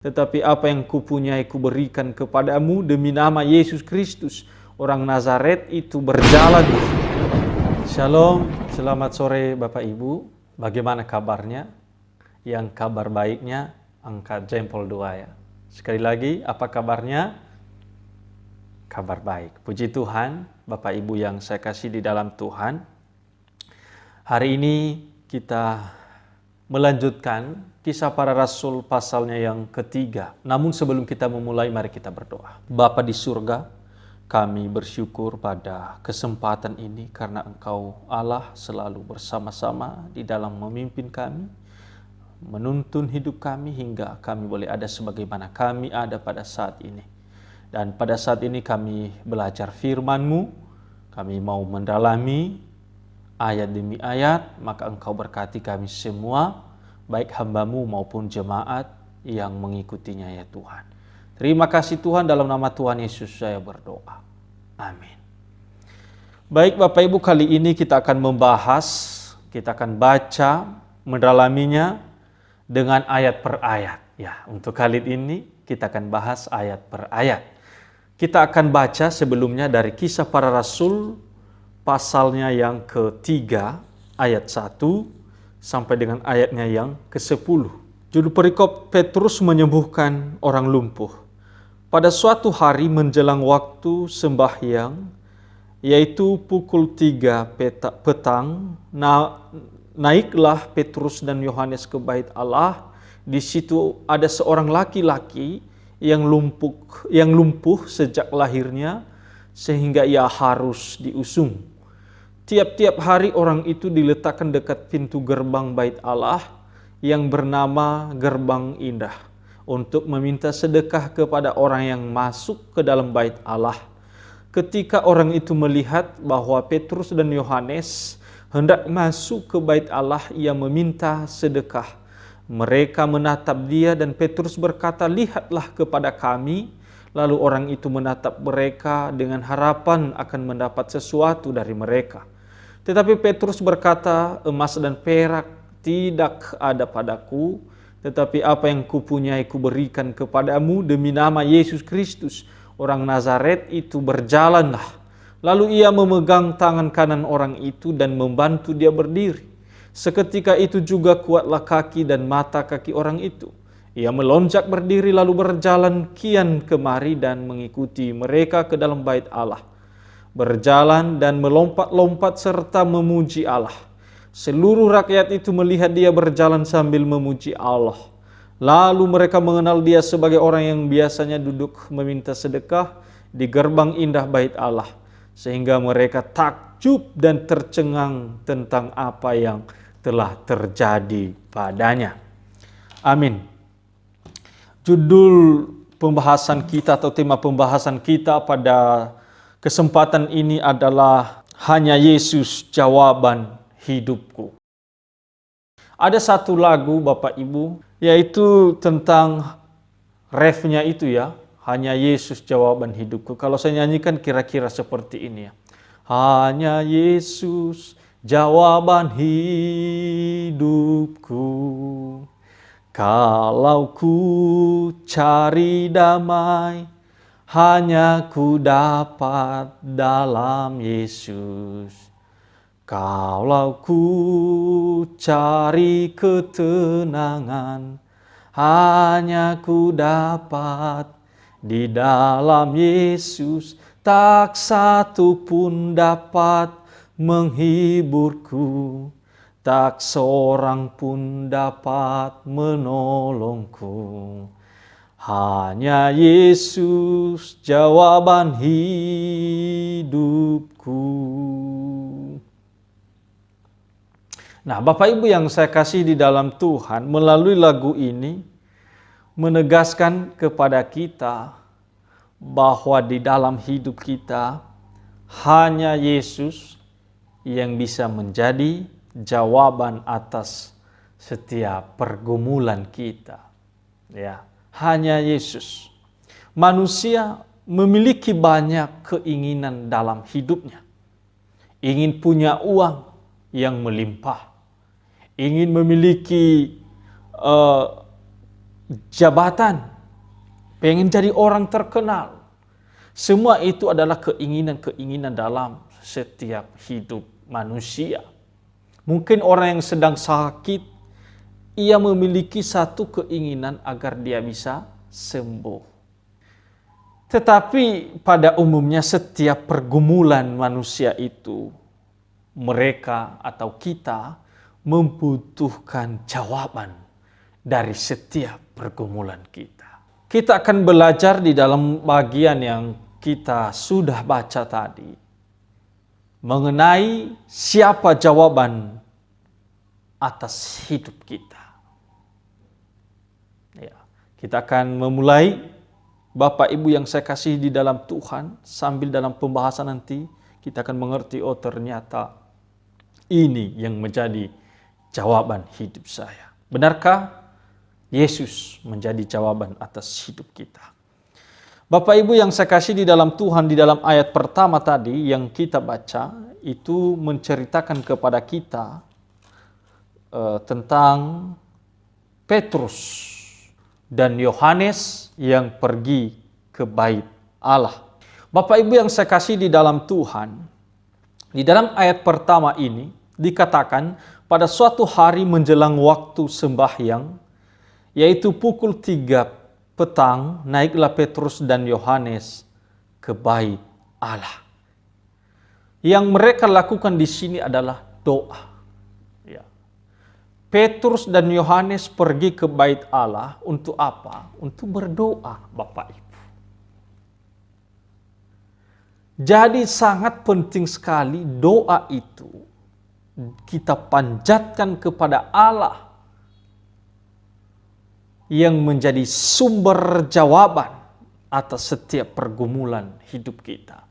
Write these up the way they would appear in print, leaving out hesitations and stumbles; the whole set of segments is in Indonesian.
Tetapi apa yang kupunyai kuberikan kepadamu demi nama Yesus Kristus, orang Nazaret itu berjalan. Shalom, selamat sore Bapak Ibu. Bagaimana kabarnya? Yang kabar baiknya, angkat jempol 2 ya. Sekali lagi, apa kabarnya? Kabar baik. Puji Tuhan, Bapak Ibu yang saya kasih di dalam Tuhan. Hari ini kita melanjutkan Kisah Para Rasul pasalnya yang ketiga. Namun sebelum kita memulai, mari kita berdoa. Bapa di surga, kami bersyukur pada kesempatan ini karena Engkau Allah selalu bersama-sama di dalam memimpin kami, menuntun hidup kami hingga kami boleh ada sebagaimana kami ada pada saat ini. Dan pada saat ini kami belajar firman-Mu, kami mau mendalami ayat demi ayat, maka Engkau berkati kami semua, baik hamba-Mu maupun jemaat yang mengikutinya ya Tuhan. Terima kasih Tuhan, dalam nama Tuhan Yesus saya berdoa. Amin. Baik Bapak Ibu, kali ini kita akan membahas, kita akan baca, mendalaminya dengan ayat per ayat. Ya, untuk kali ini kita akan bahas ayat per ayat. Kita akan baca sebelumnya dari Kisah Para Rasul, pasalnya yang ketiga, ayat 1 sampai dengan ayatnya yang ke-10. Judul perikop, Petrus menyembuhkan orang lumpuh. Pada suatu hari menjelang waktu sembahyang, yaitu pukul 3 petang, naiklah Petrus dan Yohanes ke bait Allah. Di situ ada seorang laki-laki yang lumpuh sejak lahirnya, sehingga ia harus diusung. Tiap-tiap hari orang itu diletakkan dekat pintu gerbang bait Allah yang bernama Gerbang Indah untuk meminta sedekah kepada orang yang masuk ke dalam bait Allah. Ketika orang itu melihat bahwa Petrus dan Yohanes hendak masuk ke bait Allah, ia meminta sedekah. Mereka menatap dia dan Petrus berkata, "Lihatlah kepada kami." Lalu orang itu menatap mereka dengan harapan akan mendapat sesuatu dari mereka. Tetapi Petrus berkata, "Emas dan perak tidak ada padaku, tetapi apa yang kupunyai kuberikan kepadamu demi nama Yesus Kristus, orang Nazaret itu berjalanlah." Lalu ia memegang tangan kanan orang itu dan membantu dia berdiri. Seketika itu juga kuatlah kaki dan mata kaki orang itu. Ia melonjak berdiri lalu berjalan kian kemari dan mengikuti mereka ke dalam bait Allah. Berjalan dan melompat-lompat serta memuji Allah. Seluruh rakyat itu melihat dia berjalan sambil memuji Allah. Lalu mereka mengenal dia sebagai orang yang biasanya duduk meminta sedekah di gerbang indah bait Allah. Sehingga mereka takjub dan tercengang tentang apa yang telah terjadi padanya. Amin. Judul pembahasan kita atau tema pembahasan kita pada kesempatan ini adalah Hanya Yesus Jawaban Hidupku. Ada satu lagu Bapak Ibu, yaitu tentang refnya itu ya, Hanya Yesus Jawaban Hidupku. Kalau saya nyanyikan kira-kira seperti ini ya. Hanya Yesus jawaban hidupku. Kalau ku cari damai, hanya ku dapat dalam Yesus. Kalau ku cari ketenangan, hanya ku dapat di dalam Yesus. Tak satu pun dapat menghiburku, tak seorang pun dapat menolongku. Hanya Yesus jawaban hidupku. Nah, Bapak Ibu yang saya kasih di dalam Tuhan, melalui lagu ini menegaskan kepada kita bahwa di dalam hidup kita hanya Yesus yang bisa menjadi jawaban atas setiap pergumulan kita. Ya, hanya Yesus. Manusia memiliki banyak keinginan dalam hidupnya. Ingin punya uang yang melimpah. Ingin memiliki jabatan pengen jadi orang terkenal. Semua itu adalah keinginan-keinginan dalam setiap hidup manusia. Mungkin orang yang sedang sakit, ia memiliki satu keinginan agar dia bisa sembuh. Tetapi pada umumnya setiap pergumulan manusia itu, mereka atau kita membutuhkan jawaban dari setiap pergumulan kita. Kita akan belajar di dalam bagian yang kita sudah baca tadi mengenai siapa jawaban atas hidup kita. Ya, kita akan memulai, Bapak Ibu yang saya kasih di dalam Tuhan, sambil dalam pembahasan nanti kita akan mengerti, oh ternyata ini yang menjadi jawaban hidup saya. Benarkah Yesus menjadi jawaban atas hidup kita? Bapak Ibu yang saya kasih di dalam Tuhan, di dalam ayat pertama tadi yang kita baca, itu menceritakan kepada kita tentang Petrus dan Yohanes yang pergi ke bait Allah. Bapak Ibu yang saya kasih di dalam Tuhan, di dalam ayat pertama ini dikatakan pada suatu hari menjelang waktu sembahyang, yaitu pukul 3 petang, naiklah Petrus dan Yohanes ke bait Allah. Yang mereka lakukan di sini adalah doa. Ya. Petrus dan Yohanes pergi ke bait Allah untuk apa? Untuk berdoa, Bapak Ibu. Jadi sangat penting sekali doa itu kita panjatkan kepada Allah yang menjadi sumber jawaban atas setiap pergumulan hidup kita.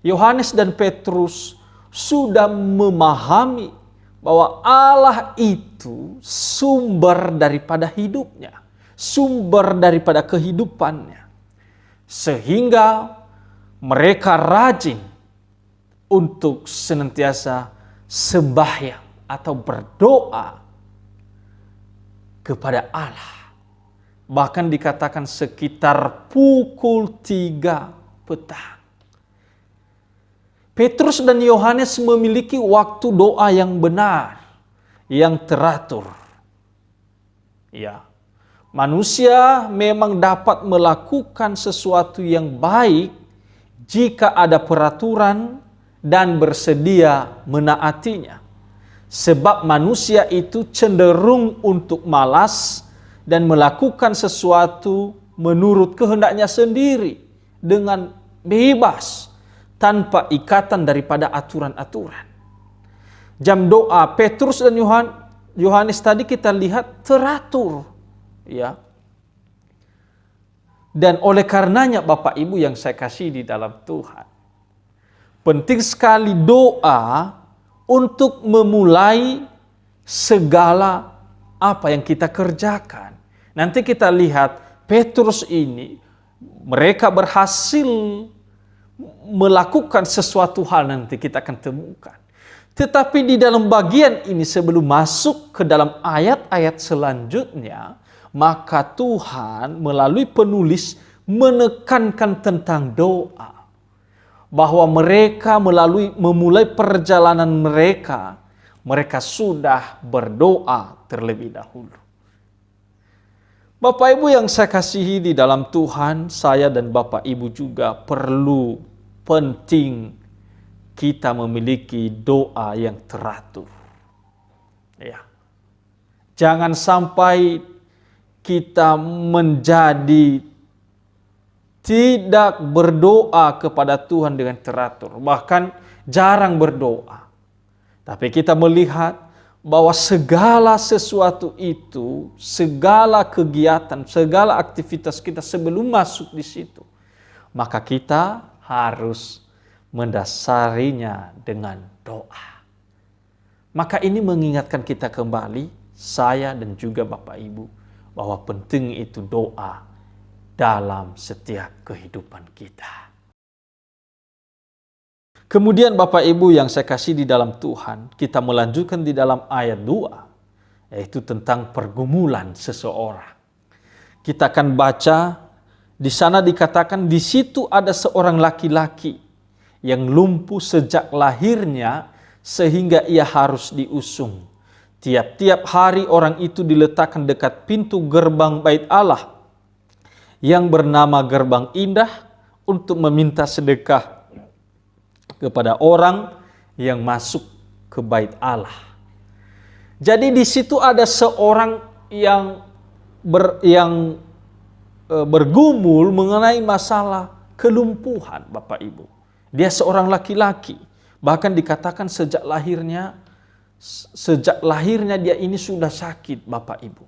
Yohanes dan Petrus sudah memahami bahwa Allah itu sumber daripada hidupnya, sumber daripada kehidupannya. Sehingga mereka rajin untuk senantiasa sembahyang atau berdoa kepada Allah. Bahkan dikatakan sekitar pukul 3 petang. Petrus dan Yohanes memiliki waktu doa yang benar, yang teratur. Ya, manusia memang dapat melakukan sesuatu yang baik jika ada peraturan dan bersedia menaatinya. Sebab manusia itu cenderung untuk malas dan melakukan sesuatu menurut kehendaknya sendiri dengan bebas tanpa ikatan daripada aturan-aturan. Jam doa Petrus dan Yohanes tadi kita lihat teratur, ya. Dan oleh karenanya Bapak Ibu yang saya kasih di dalam Tuhan, penting sekali doa untuk memulai segala apa yang kita kerjakan. Nanti kita lihat Petrus ini, mereka berhasil melakukan sesuatu hal, nanti kita akan temukan. Tetapi di dalam bagian ini sebelum masuk ke dalam ayat-ayat selanjutnya, maka Tuhan melalui penulis menekankan tentang doa. Bahwa mereka memulai perjalanan mereka sudah berdoa terlebih dahulu. Bapak Ibu yang saya kasihi di dalam Tuhan, saya dan Bapak Ibu juga penting kita memiliki doa yang teratur. Ya. Jangan sampai kita menjadi tidak berdoa kepada Tuhan dengan teratur, bahkan jarang berdoa. Tapi kita melihat bahwa segala sesuatu itu, segala kegiatan, segala aktivitas kita sebelum masuk di situ, maka kita harus mendasarinya dengan doa. Maka ini mengingatkan kita kembali, saya dan juga Bapak Ibu, bahwa penting itu doa dalam setiap kehidupan kita. Kemudian Bapak Ibu yang saya kasih di dalam Tuhan, kita melanjutkan di dalam ayat 2, yaitu tentang pergumulan seseorang. Kita akan baca Di sana dikatakan di situ ada seorang laki-laki yang lumpuh sejak lahirnya sehingga ia harus diusung. Tiap-tiap hari orang itu diletakkan dekat pintu gerbang Bait Allah yang bernama Gerbang Indah untuk meminta sedekah kepada orang yang masuk ke Bait Allah. Jadi di situ ada seorang yang bergumul mengenai masalah kelumpuhan, Bapak Ibu. Dia seorang laki-laki, bahkan dikatakan sejak lahirnya dia ini sudah sakit, Bapak Ibu.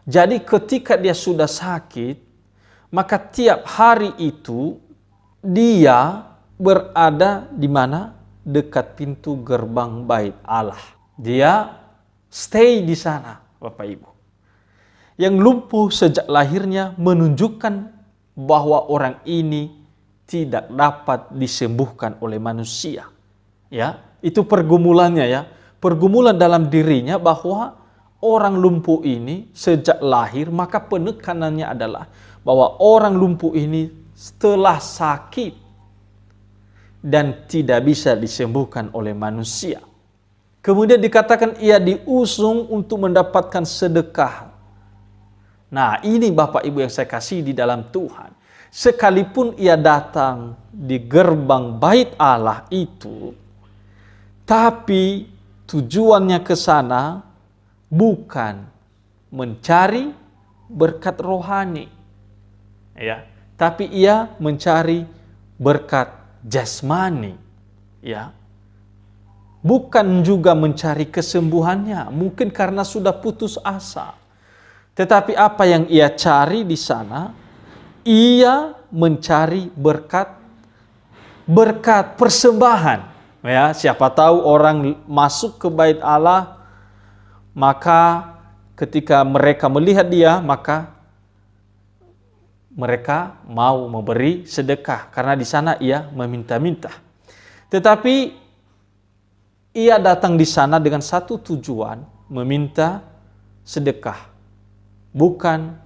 Jadi ketika dia sudah sakit, maka tiap hari itu dia berada di mana? Dekat pintu gerbang Bait Allah. Dia stay di sana, Bapak Ibu. Yang lumpuh sejak lahirnya menunjukkan bahwa orang ini tidak dapat disembuhkan oleh manusia. Ya, itu pergumulannya ya. Pergumulan dalam dirinya bahwa orang lumpuh ini sejak lahir, maka penekanannya adalah bahwa orang lumpuh ini setelah sakit dan tidak bisa disembuhkan oleh manusia. Kemudian dikatakan ia diusung untuk mendapatkan sedekah. Nah, ini Bapak Ibu yang saya kasih di dalam Tuhan. Sekalipun ia datang di gerbang Bait Allah itu, tapi tujuannya ke sana bukan mencari berkat rohani, ya, tapi ia mencari berkat jasmani, ya. Bukan juga mencari kesembuhannya, mungkin karena sudah putus asa. Tetapi apa yang ia cari di sana, ia mencari berkat persembahan. Ya, siapa tahu orang masuk ke Bait Allah, maka ketika mereka melihat dia, maka mereka mau memberi sedekah karena di sana ia meminta-minta. Tetapi ia datang di sana dengan satu tujuan, meminta sedekah, bukan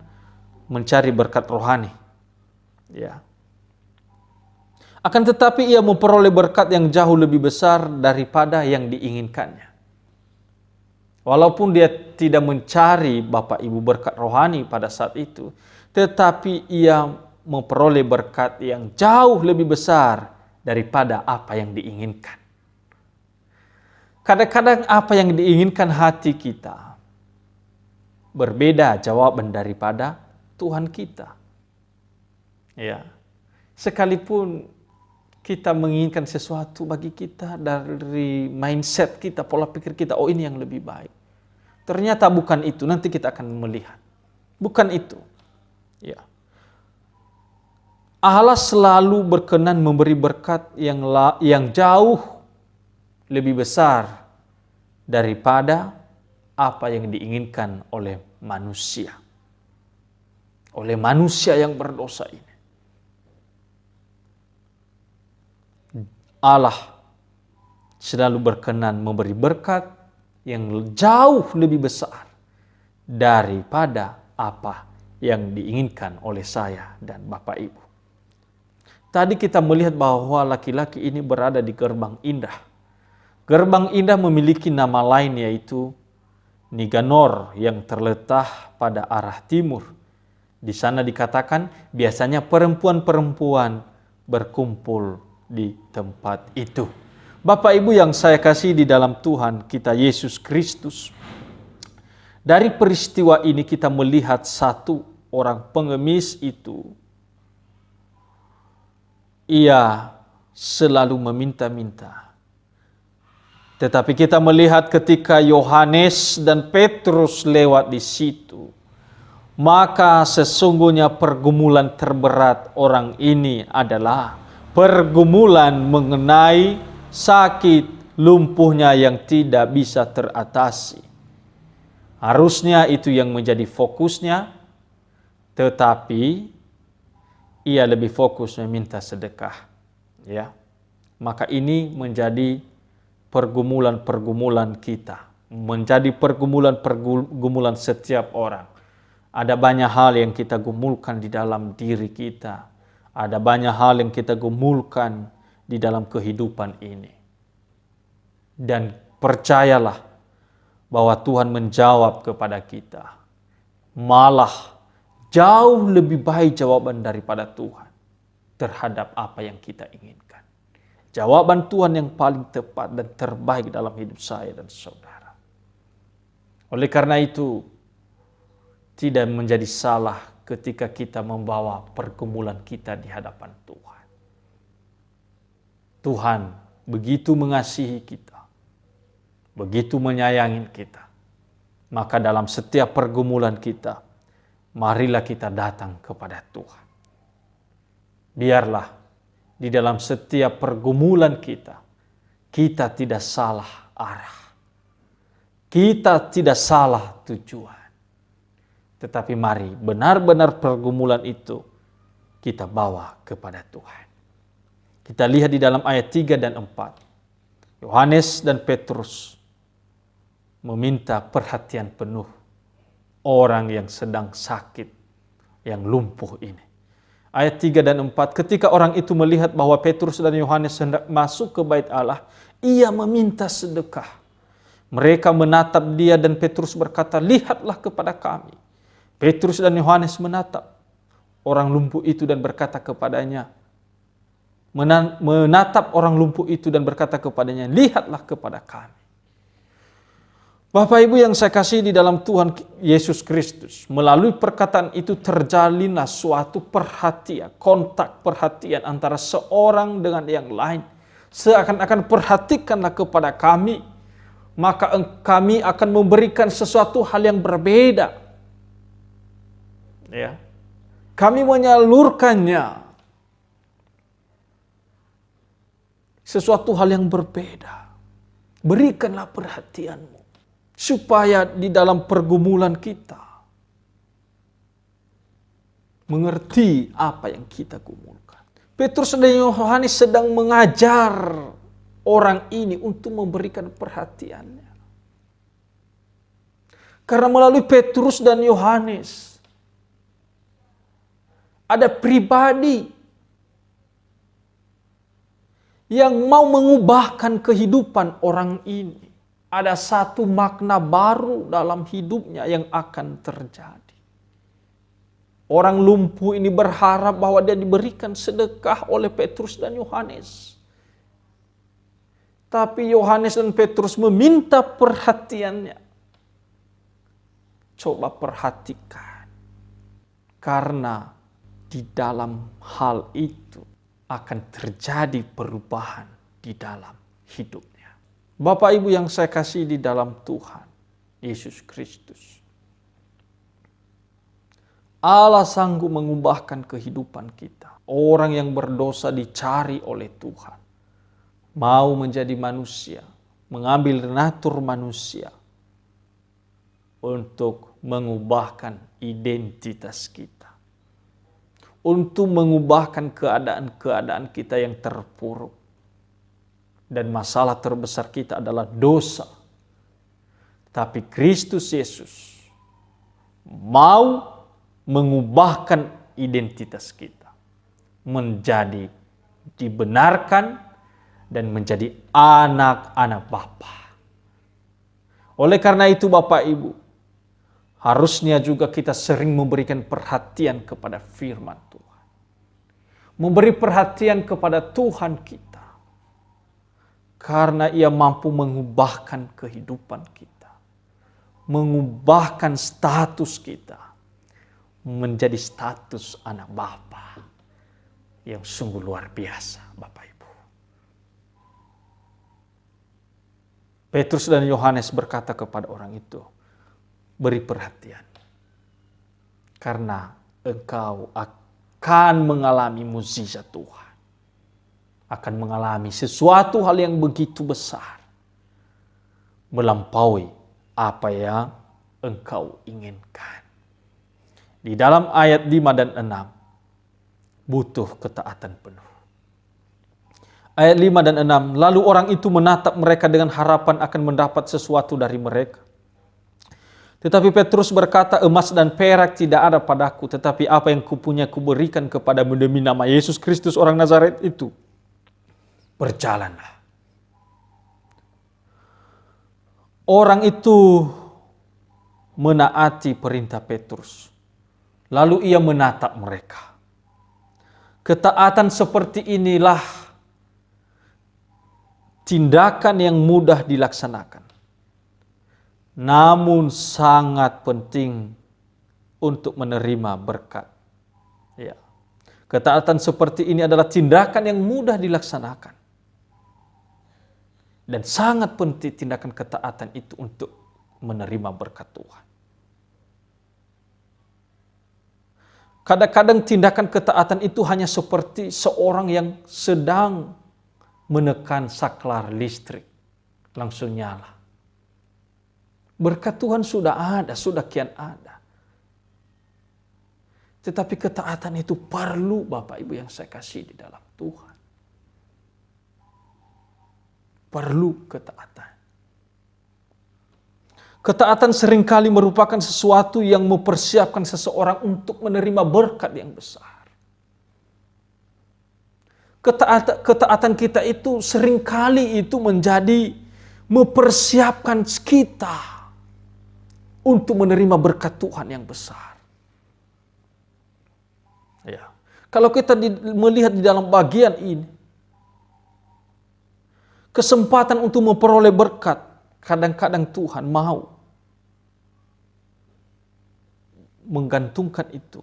mencari berkat rohani. Ya. Akan tetapi ia memperoleh berkat yang jauh lebih besar daripada yang diinginkannya. Walaupun dia tidak mencari Bapak Ibu berkat rohani pada saat itu, tetapi ia memperoleh berkat yang jauh lebih besar daripada apa yang diinginkan. Kadang-kadang apa yang diinginkan hati kita berbeda jawaban daripada Tuhan kita. Ya. Sekalipun kita menginginkan sesuatu bagi kita dari mindset kita, pola pikir kita, oh ini yang lebih baik. Ternyata bukan itu, nanti kita akan melihat. Bukan itu. Ya. Allah selalu berkenan memberi berkat yang jauh lebih besar daripada apa yang diinginkan oleh manusia. Oleh manusia yang berdosa ini. Allah selalu berkenan memberi berkat yang jauh lebih besar daripada apa yang diinginkan oleh saya dan Bapak Ibu. Tadi kita melihat bahwa laki-laki ini berada di Gerbang Indah. Gerbang Indah memiliki nama lain yaitu Niganor yang terletak pada arah timur. Di sana dikatakan biasanya perempuan-perempuan berkumpul di tempat itu. Bapak Ibu yang saya kasih di dalam Tuhan kita Yesus Kristus. Dari peristiwa ini kita melihat satu orang pengemis itu. Ia selalu meminta-minta. Tetapi kita melihat ketika Yohanes dan Petrus lewat di situ, maka sesungguhnya pergumulan terberat orang ini adalah pergumulan mengenai sakit lumpuhnya yang tidak bisa teratasi. Harusnya itu yang menjadi fokusnya, tetapi ia lebih fokus meminta sedekah. Ya, maka ini menjadi pergumulan-pergumulan kita, menjadi pergumulan-pergumulan setiap orang. Ada banyak hal yang kita gumulkan di dalam diri kita. Ada banyak hal yang kita gumulkan di dalam kehidupan ini. Dan percayalah bahwa Tuhan menjawab kepada kita. Malah jauh lebih baik jawaban daripada Tuhan terhadap apa yang kita inginkan. Jawaban Tuhan yang paling tepat dan terbaik dalam hidup saya dan saudara. Oleh karena itu, tidak menjadi salah ketika kita membawa pergumulan kita di hadapan Tuhan. Tuhan begitu mengasihi kita, begitu menyayangi kita. Maka dalam setiap pergumulan kita, marilah kita datang kepada Tuhan. Biarlah di dalam setiap pergumulan kita, kita tidak salah arah. Kita tidak salah tujuan. Tetapi mari benar-benar pergumulan itu kita bawa kepada Tuhan. Kita lihat di dalam ayat 3 dan 4. Yohanes dan Petrus meminta perhatian penuh orang yang sedang sakit, yang lumpuh ini. Ayat 3 dan 4, ketika orang itu melihat bahwa Petrus dan Yohanes hendak masuk ke bait Allah, ia meminta sedekah. Mereka menatap dia dan Petrus berkata, "Lihatlah kepada kami." Petrus dan Yohanes menatap orang lumpuh itu dan berkata kepadanya, menatap orang lumpuh itu dan berkata kepadanya, "Lihatlah kepada kami." Bapak Ibu yang saya kasih di dalam Tuhan Yesus Kristus, melalui perkataan itu terjalinlah suatu perhatian, kontak perhatian antara seorang dengan yang lain. Seakan-akan perhatikanlah kepada kami, maka kami akan memberikan sesuatu hal yang berbeda. Ya, kami menyalurkannya sesuatu hal yang berbeda. Berikanlah perhatianmu supaya di dalam pergumulan kita mengerti apa yang kita gumulkan. Petrus dan Yohanes sedang mengajar orang ini untuk memberikan perhatiannya. Karena melalui Petrus dan Yohanes ada pribadi yang mau mengubahkan kehidupan orang ini. Ada satu makna baru dalam hidupnya yang akan terjadi. Orang lumpuh ini berharap bahwa dia diberikan sedekah oleh Petrus dan Yohanes. Tapi Yohanes dan Petrus meminta perhatiannya. Coba perhatikan. Karena di dalam hal itu akan terjadi perubahan di dalam hidupnya. Bapak Ibu yang saya kasih di dalam Tuhan Yesus Kristus, Allah sanggup mengubahkan kehidupan kita. Orang yang berdosa dicari oleh Tuhan, mau menjadi manusia, mengambil natur manusia untuk mengubahkan identitas kita, untuk mengubahkan keadaan-keadaan kita yang terpuruk. Dan masalah terbesar kita adalah dosa. Tapi Kristus Yesus mau mengubahkan identitas kita menjadi dibenarkan dan menjadi anak-anak Bapa. Oleh karena itu Bapak Ibu, harusnya juga kita sering memberikan perhatian kepada firman Tuhan. Memberi perhatian kepada Tuhan kita. Karena Ia mampu mengubahkan kehidupan kita. Mengubahkan status kita menjadi status anak Bapa yang sungguh luar biasa, Bapak Ibu. Petrus dan Yohanes berkata kepada orang itu, beri perhatian, karena engkau akan mengalami mukjizat Tuhan, akan mengalami sesuatu hal yang begitu besar, melampaui apa yang engkau inginkan. Di dalam ayat 5 dan 6, butuh ketaatan penuh. Ayat 5 dan 6, lalu orang itu menatap mereka dengan harapan akan mendapat sesuatu dari mereka. Tetapi Petrus berkata, emas dan perak tidak ada padaku, tetapi apa yang kupunya kuberikan kepadamu demi nama Yesus Kristus orang Nazaret itu. Berjalanlah. Orang itu menaati perintah Petrus. Lalu ia menatap mereka. Ketaatan seperti inilah tindakan yang mudah dilaksanakan, namun sangat penting untuk menerima berkat. Ya. Ketaatan seperti ini adalah tindakan yang mudah dilaksanakan. Dan sangat penting tindakan ketaatan itu untuk menerima berkat Tuhan. Kadang-kadang tindakan ketaatan itu hanya seperti seorang yang sedang menekan saklar listrik. Langsung nyala. Berkat Tuhan sudah ada, sudah kian ada. Tetapi ketaatan itu perlu Bapak Ibu yang saya kasih di dalam Tuhan. Perlu ketaatan. Ketaatan seringkali merupakan sesuatu yang mempersiapkan seseorang untuk menerima berkat yang besar. Ketaatan kita itu seringkali itu menjadi mempersiapkan kita untuk menerima berkat Tuhan yang besar. Ya. Kalau kita melihat di dalam bagian ini, kesempatan untuk memperoleh berkat, kadang-kadang Tuhan mau menggantungkan itu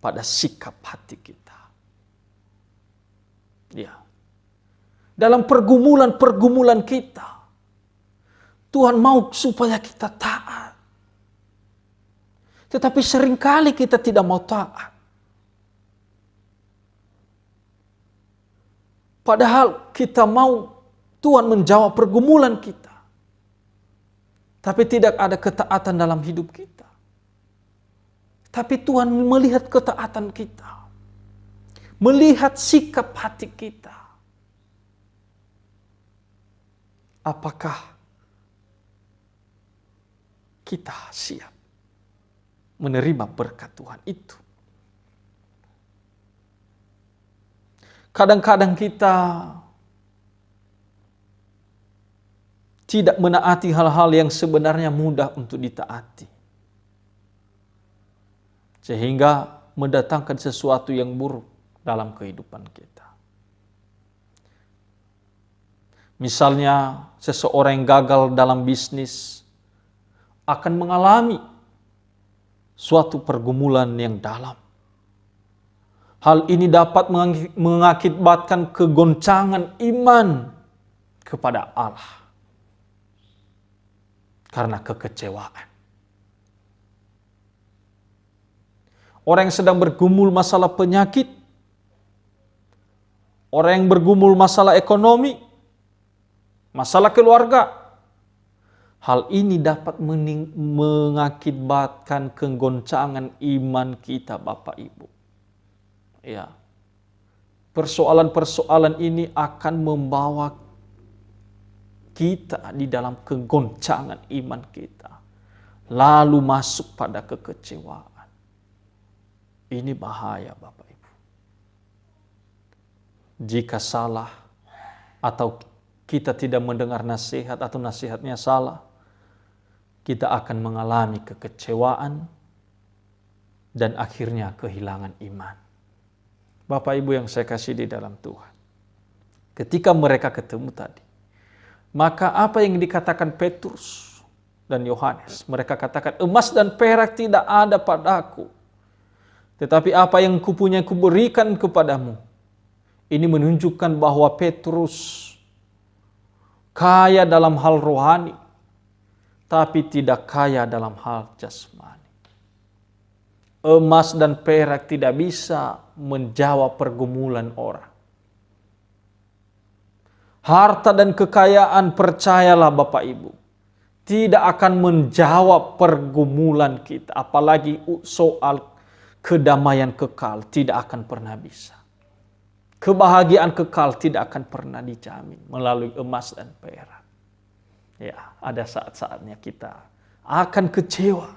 pada sikap hati kita. Ya. Dalam pergumulan-pergumulan kita, Tuhan mau supaya kita taat. Tetapi seringkali kita tidak mau taat. Padahal kita mau Tuhan menjawab pergumulan kita. Tapi tidak ada ketaatan dalam hidup kita. Tapi Tuhan melihat ketaatan kita. Melihat sikap hati kita. Apakah kita siap menerima berkat Tuhan itu? Kadang-kadang kita tidak menaati hal-hal yang sebenarnya mudah untuk ditaati. Sehingga mendatangkan sesuatu yang buruk dalam kehidupan kita. Misalnya seseorang yang gagal dalam bisnis akan mengalami suatu pergumulan yang dalam. Hal ini dapat mengakibatkan kegoncangan iman kepada Allah. Karena kekecewaan. Orang yang sedang bergumul masalah penyakit, orang yang bergumul masalah ekonomi, masalah keluarga, hal ini dapat mengakibatkan kegoncangan iman kita, Bapak Ibu. Ya. Persoalan-persoalan ini akan membawa kita di dalam kegoncangan iman kita, lalu masuk pada kekecewaan. Ini bahaya, Bapak Ibu. Jika salah atau kita tidak mendengar nasihat atau nasihatnya salah, kita akan mengalami kekecewaan dan akhirnya kehilangan iman. Bapak Ibu yang saya kasih di dalam Tuhan. Ketika mereka ketemu tadi, maka apa yang dikatakan Petrus dan Yohanes, mereka katakan, emas dan perak tidak ada padaku, tetapi apa yang kupunya kuberikan kepadamu. Ini menunjukkan bahwa Petrus kaya dalam hal rohani, tapi tidak kaya dalam hal jasmani. Emas dan perak tidak bisa menjawab pergumulan orang. Harta dan kekayaan, percayalah Bapak Ibu, tidak akan menjawab pergumulan kita. Apalagi soal kedamaian kekal, tidak akan pernah bisa. Kebahagiaan kekal tidak akan pernah dijamin melalui emas dan perak. Ya, ada saat-saatnya kita akan kecewa.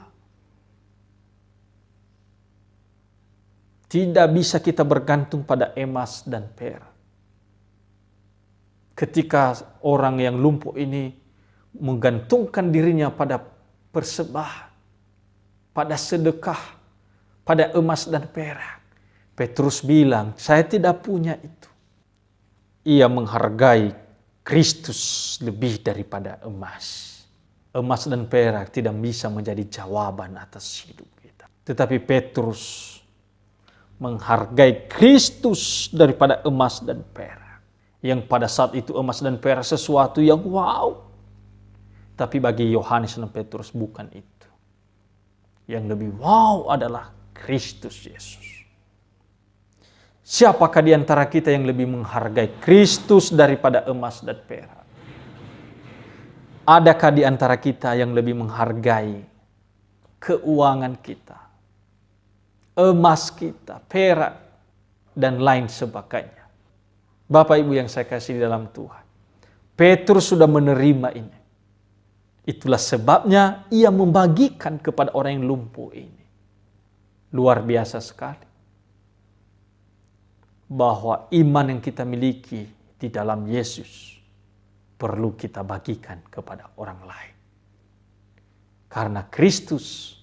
Tidak bisa kita bergantung pada emas dan perak. Ketika orang yang lumpuh ini menggantungkan dirinya pada persembahan, pada sedekah, pada emas dan perak, Petrus bilang, saya tidak punya itu. Ia menghargai Kristus lebih daripada emas. Emas dan perak tidak bisa menjadi jawaban atas hidup kita. Tetapi Petrus menghargai Kristus daripada emas dan perak. Yang pada saat itu emas dan perak sesuatu yang wow. Tapi bagi Yohanes dan Petrus bukan itu. Yang lebih wow adalah Kristus Yesus. Siapakah di antara kita yang lebih menghargai Kristus daripada emas dan perak? Adakah di antara kita yang lebih menghargai keuangan kita, emas kita, perak, dan lain sebagainya? Bapak Ibu yang saya kasih di dalam Tuhan, Petrus sudah menerima ini. Itulah sebabnya ia membagikan kepada orang yang lumpuh ini. Luar biasa sekali. Bahwa iman yang kita miliki di dalam Yesus perlu kita bagikan kepada orang lain. Karena Kristus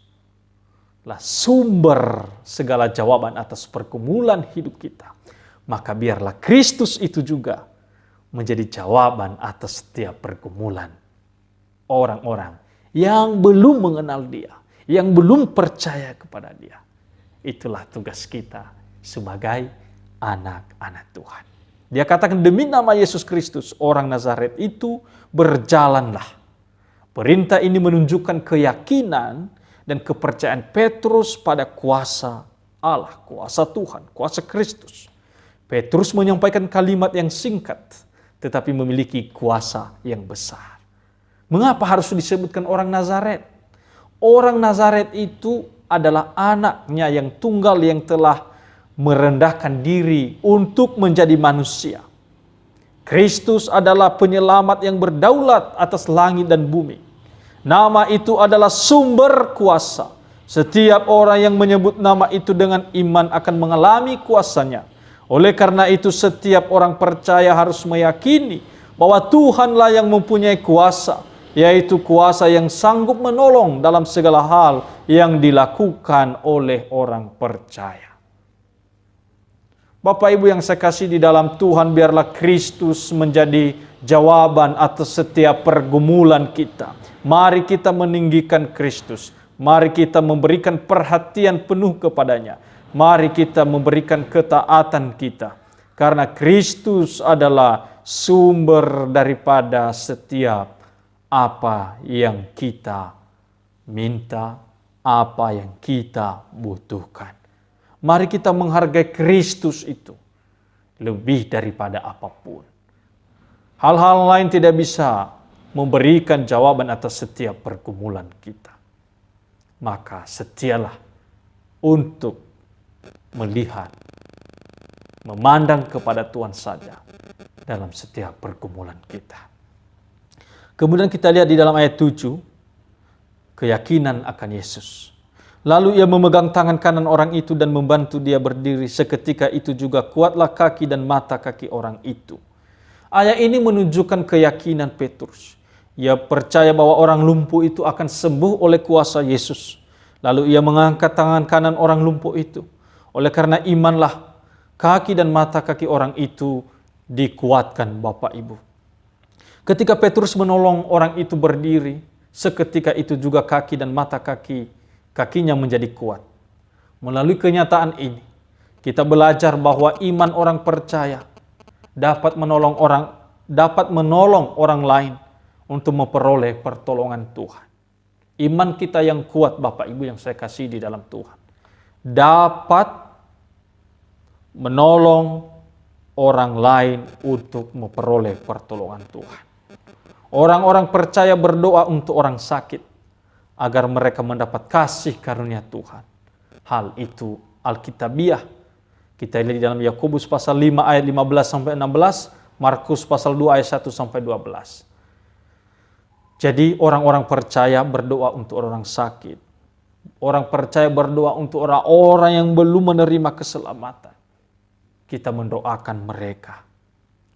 lah sumber segala jawaban atas pergumulan hidup kita. Maka biarlah Kristus itu juga menjadi jawaban atas setiap pergumulan orang-orang yang belum mengenal Dia, yang belum percaya kepada Dia. Itulah tugas kita sebagai anak-anak Tuhan. Dia katakan, demi nama Yesus Kristus, orang Nazaret itu berjalanlah. Perintah ini menunjukkan keyakinan dan kepercayaan Petrus pada kuasa Allah, kuasa Tuhan, kuasa Kristus. Petrus menyampaikan kalimat yang singkat, tetapi memiliki kuasa yang besar. Mengapa harus disebutkan orang Nazaret? Orang Nazaret itu adalah anaknya yang tunggal yang telah merendahkan diri untuk menjadi manusia. Kristus adalah penyelamat yang berdaulat atas langit dan bumi. Nama itu adalah sumber kuasa. Setiap orang yang menyebut nama itu dengan iman akan mengalami kuasanya. Oleh karena itu setiap orang percaya harus meyakini bahwa Tuhanlah yang mempunyai kuasa, yaitu kuasa yang sanggup menolong dalam segala hal yang dilakukan oleh orang percaya. Bapak Ibu yang saya kasih di dalam Tuhan, biarlah Kristus menjadi jawaban atas setiap pergumulan kita. Mari kita meninggikan Kristus. Mari kita memberikan perhatian penuh kepadanya. Mari kita memberikan ketaatan kita. Karena Kristus adalah sumber daripada setiap apa yang kita minta, apa yang kita butuhkan. Mari kita menghargai Kristus itu lebih daripada apapun. Hal-hal lain tidak bisa memberikan jawaban atas setiap pergumulan kita. Maka setialah untuk melihat, memandang kepada Tuhan saja dalam setiap pergumulan kita. Kemudian kita lihat di dalam ayat 7, keyakinan akan Yesus. Lalu ia memegang tangan kanan orang itu dan membantu dia berdiri. Seketika itu juga kuatlah kaki dan mata kaki orang itu. Ayat ini menunjukkan keyakinan Petrus. Ia percaya bahwa orang lumpuh itu akan sembuh oleh kuasa Yesus. Lalu ia mengangkat tangan kanan orang lumpuh itu. Oleh karena imanlah kaki dan mata kaki orang itu dikuatkan Bapak Ibu. Ketika Petrus menolong orang itu berdiri, seketika itu juga kaki dan mata kakinya menjadi kuat. Melalui kenyataan ini, kita belajar bahwa iman orang percaya dapat menolong orang lain untuk memperoleh pertolongan Tuhan. Iman kita yang kuat Bapak Ibu yang saya kasih di dalam Tuhan, dapat menolong orang lain untuk memperoleh pertolongan Tuhan. Orang-orang percaya berdoa untuk orang sakit agar mereka mendapat kasih karunia Tuhan. Hal itu Alkitabiah. Kita lihat di dalam Yakobus pasal 5 ayat 15 sampai 16, Markus pasal 2 ayat 1 sampai 12. Jadi orang-orang percaya berdoa untuk orang sakit. Orang percaya berdoa untuk orang-orang yang belum menerima keselamatan. Kita mendoakan mereka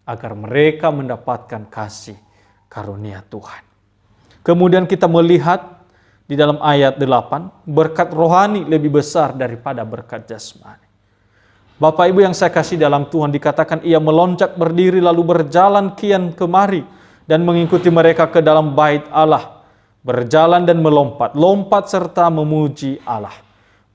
agar mereka mendapatkan kasih karunia Tuhan. Kemudian kita melihat di dalam ayat 8, berkat rohani lebih besar daripada berkat jasmani. Bapak Ibu yang saya kasih dalam Tuhan, dikatakan ia meloncat berdiri lalu berjalan kian kemari dan mengikuti mereka ke dalam bait Allah. Berjalan dan melompat, lompat serta memuji Allah.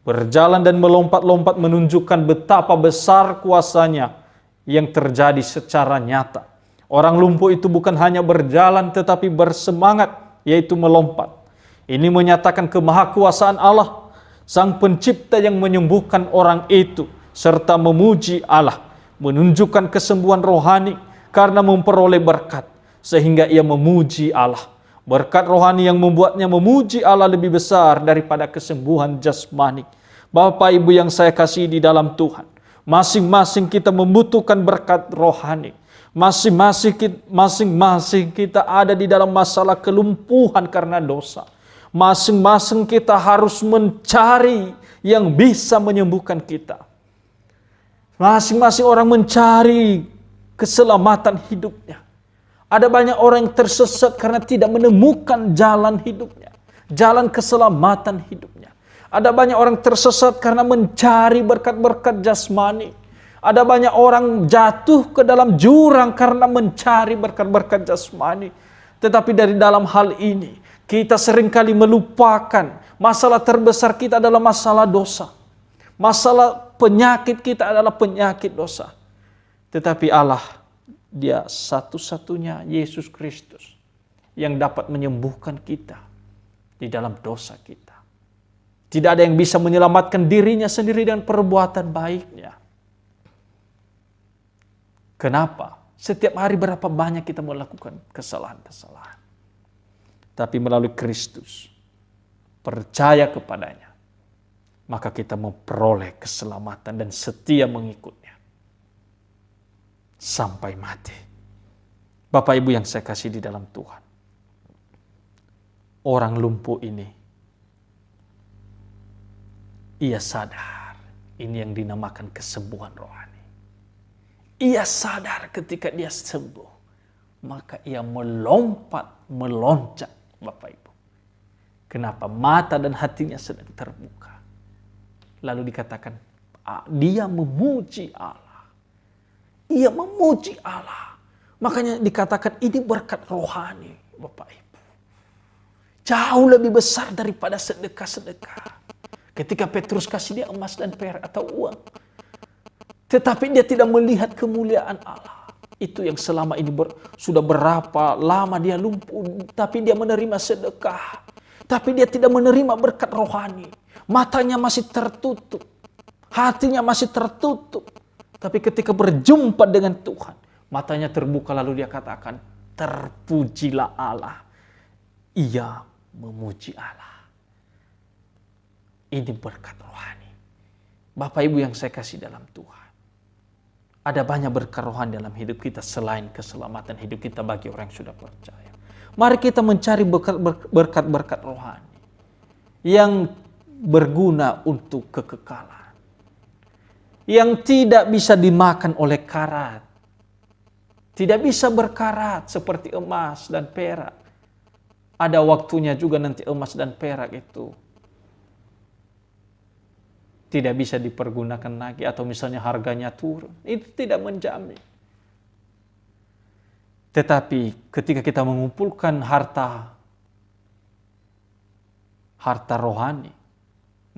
Berjalan dan melompat-lompat menunjukkan betapa besar kuasanya yang terjadi secara nyata. Orang lumpuh itu bukan hanya berjalan tetapi bersemangat, yaitu melompat. Ini menyatakan kemahakuasaan Allah, Sang Pencipta yang menyembuhkan orang itu, serta memuji Allah, menunjukkan kesembuhan rohani karena memperoleh berkat, sehingga ia memuji Allah. Berkat rohani yang membuatnya memuji Allah lebih besar daripada kesembuhan jasmani. Bapak Ibu yang saya kasih di dalam Tuhan, masing-masing kita membutuhkan berkat rohani. Masing-masing kita ada di dalam masalah kelumpuhan karena dosa. Masing-masing kita harus mencari yang bisa menyembuhkan kita. Masing-masing orang mencari keselamatan hidupnya. Ada banyak orang yang tersesat karena tidak menemukan jalan hidupnya, jalan keselamatan hidupnya. Ada banyak orang tersesat karena mencari berkat-berkat jasmani. Ada banyak orang jatuh ke dalam jurang karena mencari berkat-berkat jasmani. Tetapi dari dalam hal ini, kita seringkali melupakan masalah terbesar kita adalah masalah dosa. Masalah penyakit kita adalah penyakit dosa. Tetapi Allah, Dia satu-satunya Yesus Kristus yang dapat menyembuhkan kita di dalam dosa kita. Tidak ada yang bisa menyelamatkan dirinya sendiri dengan perbuatan baiknya. Kenapa? Setiap hari berapa banyak kita melakukan kesalahan-kesalahan. Tapi melalui Kristus, percaya kepadanya, maka kita memperoleh keselamatan dan setia mengikutnya sampai mati. Bapak Ibu yang saya kasih di dalam Tuhan, orang lumpuh ini, ia sadar ini yang dinamakan kesembuhan rohani. Ia sadar ketika dia sembuh, maka ia meloncat, Bapak Ibu. Kenapa? Mata dan hatinya sedang terbuka. Lalu dikatakan, dia memuji Allah. Ia memuji Allah. Makanya dikatakan ini berkat rohani, Bapak Ibu. Jauh lebih besar daripada sedekah-sedekah. Ketika Petrus kasih dia emas dan perak atau uang. Tetapi dia tidak melihat kemuliaan Allah. Itu yang selama ini sudah berapa lama dia lumpuh. Tapi dia menerima sedekah. Tapi dia tidak menerima berkat rohani. Matanya masih tertutup. Hatinya masih tertutup. Tapi ketika berjumpa dengan Tuhan, matanya terbuka lalu dia katakan, terpujilah Allah. Ia memuji Allah. Ini berkat rohani. Bapak Ibu yang saya kasih dalam Tuhan. Ada banyak berkat rohani dalam hidup kita selain keselamatan hidup kita bagi orang yang sudah percaya. Mari kita mencari berkat-berkat rohani yang berguna untuk kekekalan. Yang tidak bisa dimakan oleh karat. Tidak bisa berkarat seperti emas dan perak. Ada waktunya juga nanti emas dan perak itu tidak bisa dipergunakan lagi atau misalnya harganya turun. Itu tidak menjamin. Tetapi ketika kita mengumpulkan harta rohani,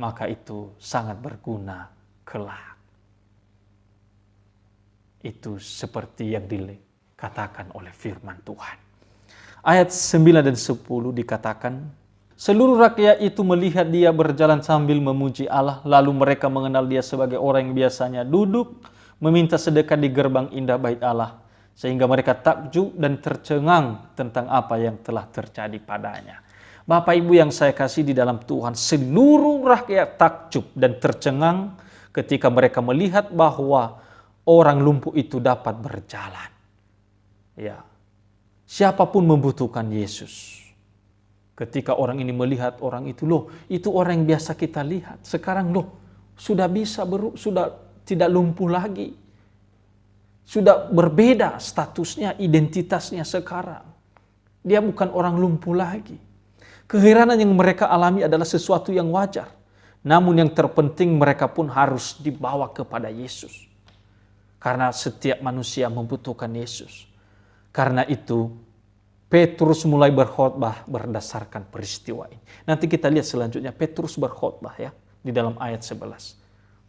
maka itu sangat berguna kelak. Itu seperti yang dikatakan oleh firman Tuhan. Ayat 9 dan 10 dikatakan, seluruh rakyat itu melihat dia berjalan sambil memuji Allah, lalu mereka mengenal dia sebagai orang yang biasanya duduk meminta sedekah di gerbang indah bait Allah, sehingga mereka takjub dan tercengang tentang apa yang telah terjadi padanya. Bapak Ibu yang saya kasih di dalam Tuhan, seluruh rakyat takjub dan tercengang ketika mereka melihat bahwa orang lumpuh itu dapat berjalan. Ya, siapapun membutuhkan Yesus. Ketika orang ini melihat orang itu, loh, itu orang yang biasa kita lihat. Sekarang loh, sudah bisa sudah tidak lumpuh lagi. Sudah berbeda statusnya, identitasnya sekarang. Dia bukan orang lumpuh lagi. Keheranan yang mereka alami adalah sesuatu yang wajar. Namun yang terpenting mereka pun harus dibawa kepada Yesus. Karena setiap manusia membutuhkan Yesus. Karena itu Petrus mulai berkhotbah berdasarkan peristiwa ini. Nanti kita lihat selanjutnya Petrus berkhotbah ya di dalam ayat 11.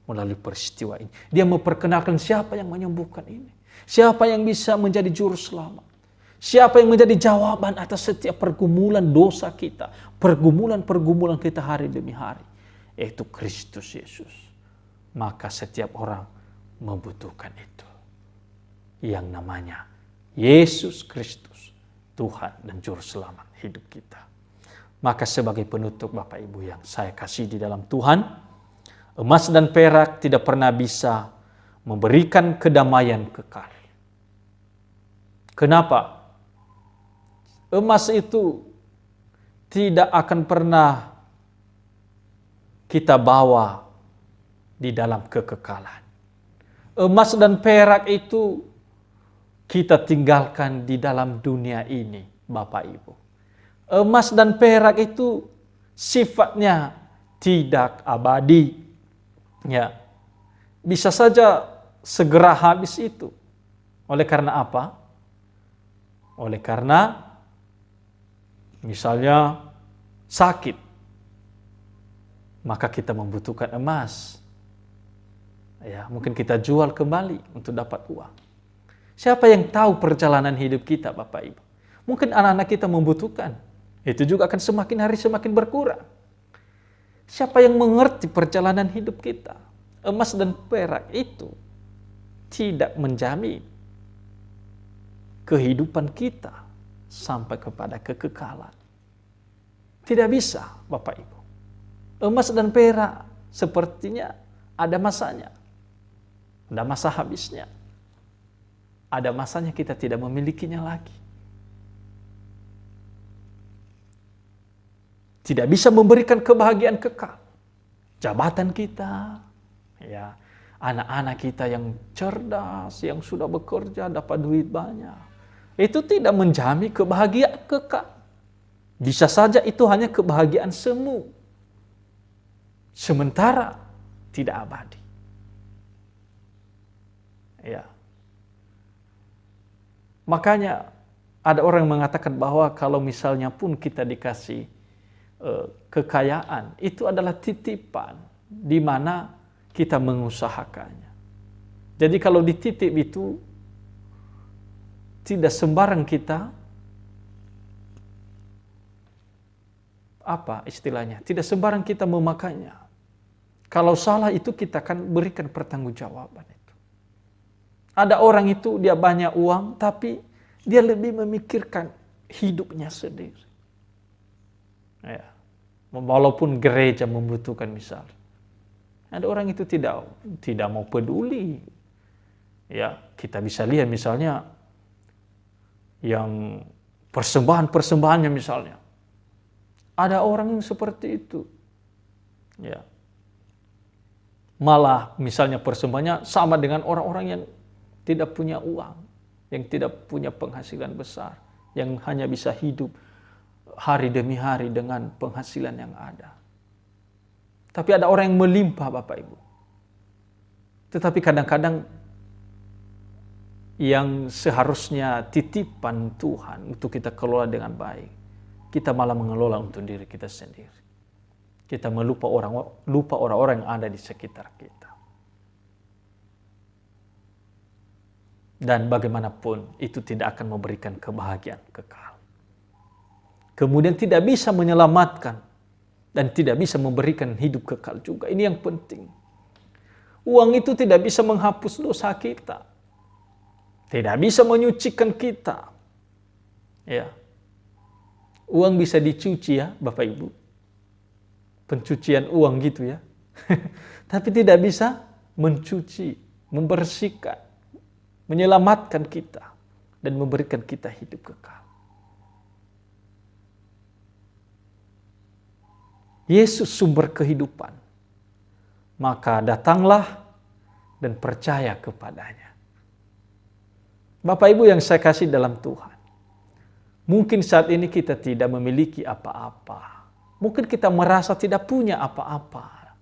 Melalui peristiwa ini. Dia memperkenalkan siapa yang menyembuhkan ini. Siapa yang bisa menjadi juru selamat. Siapa yang menjadi jawaban atas setiap pergumulan dosa kita. Pergumulan-pergumulan kita hari demi hari. Yaitu Kristus Yesus. Maka setiap orang membutuhkan itu. Yang namanya Yesus Kristus. Tuhan dan juru selamat hidup kita. Maka sebagai penutup Bapak Ibu yang saya kasih di dalam Tuhan, emas dan perak tidak pernah bisa memberikan kedamaian kekal. Kenapa? Emas itu tidak akan pernah kita bawa di dalam kekekalan. Emas dan perak itu kita tinggalkan di dalam dunia ini, Bapak Ibu. Emas dan perak itu sifatnya tidak abadi. Ya, bisa saja segera habis itu. Oleh karena apa? Oleh karena misalnya sakit, maka kita membutuhkan emas. Ya, mungkin kita jual kembali untuk dapat uang. Siapa yang tahu perjalanan hidup kita, Bapak Ibu? Mungkin anak-anak kita membutuhkan. Itu juga akan semakin hari semakin berkurang. Siapa yang mengerti perjalanan hidup kita? Emas dan perak itu tidak menjamin kehidupan kita sampai kepada kekekalan. Tidak bisa, Bapak Ibu. Emas dan perak sepertinya ada masanya. Ada masa habisnya. Ada masanya kita tidak memilikinya lagi. Tidak bisa memberikan kebahagiaan kekal. Jabatan kita, ya, anak-anak kita yang cerdas, yang sudah bekerja, dapat duit banyak. Itu tidak menjamin kebahagiaan kekal. Bisa saja itu hanya kebahagiaan semu. Sementara tidak abadi. Ya. Makanya ada orang yang mengatakan bahwa kalau misalnya pun kita dikasih kekayaan, itu adalah titipan di mana kita mengusahakannya. Jadi kalau dititip itu tidak sembarang kita apa istilahnya? Tidak sembarang kita memakainya. Kalau salah itu kita akan berikan pertanggungjawaban itu. Ada orang itu dia banyak uang tapi dia lebih memikirkan hidupnya sendiri. Ya. Walaupun gereja membutuhkan misalnya. Ada orang itu tidak mau peduli. Ya, kita bisa lihat misalnya yang persembahan-persembahannya misalnya. Ada orang yang seperti itu. Ya. Malah misalnya persembahannya sama dengan orang-orang yang tidak punya uang, yang tidak punya penghasilan besar, yang hanya bisa hidup hari demi hari dengan penghasilan yang ada. Tapi ada orang yang melimpah, Bapak Ibu. Tetapi kadang-kadang yang seharusnya titipan Tuhan untuk kita kelola dengan baik, kita malah mengelola untuk diri kita sendiri. Kita lupa orang-orang yang ada di sekitar kita. Dan bagaimanapun itu tidak akan memberikan kebahagiaan kekal. Kemudian tidak bisa menyelamatkan dan tidak bisa memberikan hidup kekal juga. Ini yang penting. Uang itu tidak bisa menghapus dosa kita. Tidak bisa menyucikan kita. Ya. Uang bisa dicuci ya, Bapak Ibu. Pencucian uang gitu ya. Tapi tidak bisa mencuci, membersihkan, menyelamatkan kita dan memberikan kita hidup kekal. Yesus sumber kehidupan, maka datanglah dan percaya kepadanya. Bapak Ibu yang saya kasih dalam Tuhan, mungkin saat ini kita tidak memiliki apa-apa. Mungkin kita merasa tidak punya apa-apa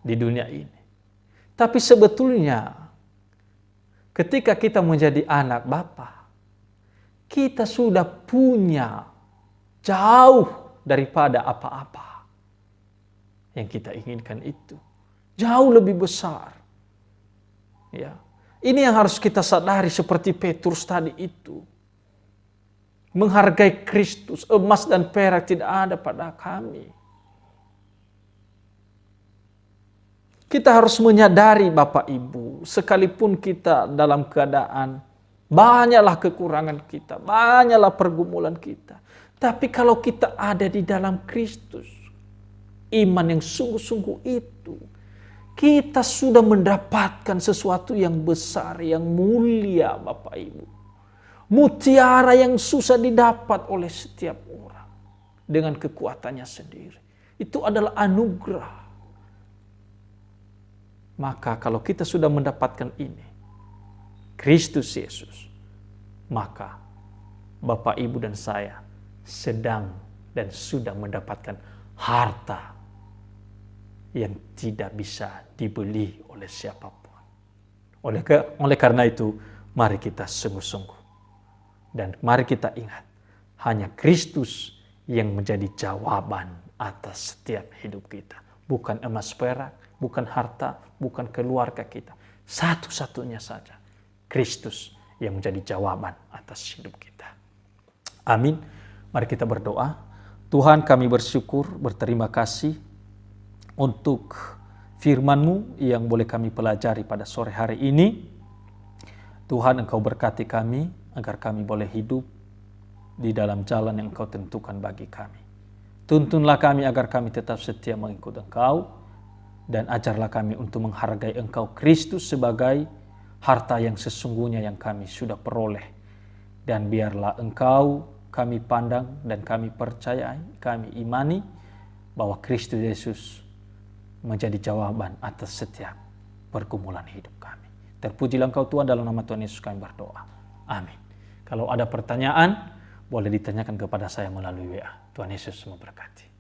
di dunia ini. Tapi sebetulnya ketika kita menjadi anak Bapa, kita sudah punya jauh daripada apa-apa yang kita inginkan itu. Jauh lebih besar. Ya. Ini yang harus kita sadari seperti Petrus tadi itu. Menghargai Kristus, emas dan perak tidak ada pada kami. Kita harus menyadari Bapak Ibu, sekalipun kita dalam keadaan banyaklah kekurangan kita, banyaklah pergumulan kita. Tapi kalau kita ada di dalam Kristus, iman yang sungguh-sungguh itu, kita sudah mendapatkan sesuatu yang besar, yang mulia Bapak Ibu. Mutiara yang susah didapat oleh setiap orang dengan kekuatannya sendiri. Itu adalah anugerah. Maka kalau kita sudah mendapatkan ini, Kristus Yesus, maka Bapak Ibu dan saya sedang dan sudah mendapatkan harta yang tidak bisa dibeli oleh siapapun. Oleh karena itu, mari kita sungguh-sungguh. Dan mari kita ingat, hanya Kristus yang menjadi jawaban atas setiap hidup kita. Bukan emas perak, bukan harta, bukan keluarga kita. Satu-satunya saja, Kristus yang menjadi jawaban atas hidup kita. Amin. Mari kita berdoa. Tuhan, kami bersyukur, berterima kasih untuk firman-Mu yang boleh kami pelajari pada sore hari ini. Tuhan, Engkau berkati kami agar kami boleh hidup di dalam jalan yang Engkau tentukan bagi kami. Tuntunlah kami agar kami tetap setia mengikut Engkau, dan ajarlah kami untuk menghargai Engkau Kristus sebagai harta yang sesungguhnya yang kami sudah peroleh. Dan biarlah Engkau kami pandang dan kami percayai, kami imani bahwa Kristus Yesus menjadi jawaban atas setiap pergumulan hidup kami. Terpujilah Engkau Tuhan, dalam nama Tuhan Yesus kami berdoa. Amin. Kalau ada pertanyaan, boleh ditanyakan kepada saya melalui WA. Tuhan Yesus memberkati.